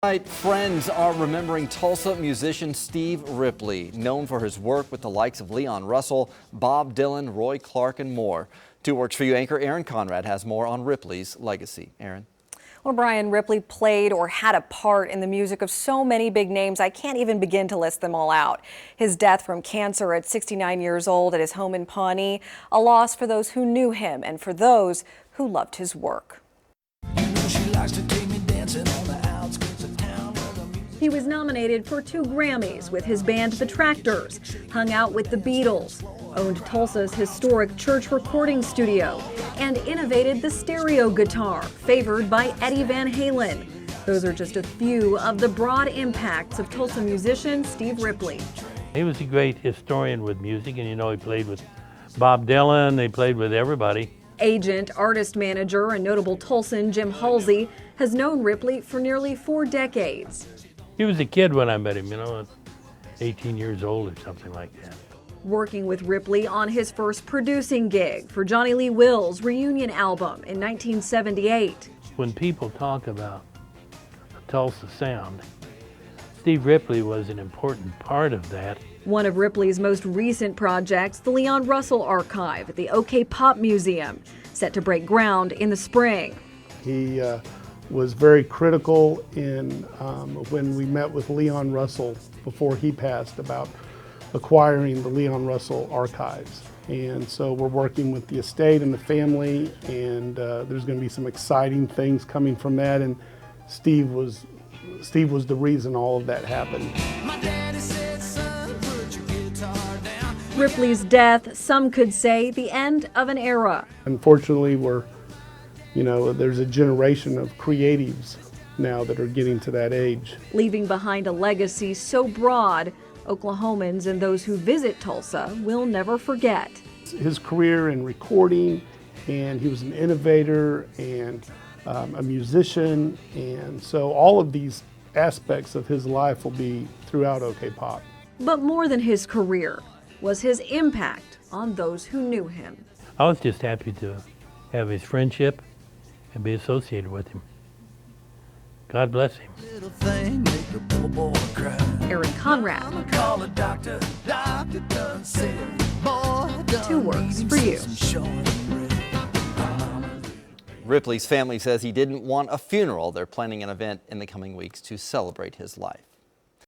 Tonight, friends are remembering Tulsa musician Steve Ripley, known for his work with the likes of Leon Russell, Bob Dylan, Roy Clark, and more. 2 Works for You anchor Aaron Conrad has more on Ripley's legacy. Aaron. Well, Brian, Ripley played or had a part in the music of so many big names, I can't even begin to list them all out. His death from cancer at 69 years old at his home in Pawnee, a loss for those who knew him and for those who loved his work. He was nominated for 2 Grammys with his band The Tractors, hung out with the Beatles, owned Tulsa's historic church recording studio, and innovated the stereo guitar, favored by Eddie Van Halen. Those are just a few of the broad impacts of Tulsa musician Steve Ripley. He was a great historian with music, and he played with Bob Dylan, they played with everybody. Agent, artist manager, and notable Tulsan Jim Halsey has known Ripley for nearly 4 decades. He was a kid when I met him, 18 years old or something like that. Working with Ripley on his first producing gig for Johnny Lee Will's reunion album in 1978. When people talk about the Tulsa Sound, Steve Ripley was an important part of that. One of Ripley's most recent projects, the Leon Russell Archive at the OK Pop Museum, set to break ground in the spring. He was very critical in when we met with Leon Russell before he passed about acquiring the Leon Russell archives. And so we're working with the estate and the family, and there's going to be some exciting things coming from that. And Steve was the reason all of that happened. Ripley's death, some could say, the end of an era. Unfortunately, there's a generation of creatives now that are getting to that age. Leaving behind a legacy so broad, Oklahomans and those who visit Tulsa will never forget. His career in recording, and he was an innovator and a musician, and so all of these aspects of his life will be throughout OK Pop. But more than his career was his impact on those who knew him. I was just happy to have his friendship and be associated with him. God bless him. Aaron Conrad, 2 Works for You. Ripley's family says he didn't want a funeral. They're planning an event in the coming weeks to celebrate his life.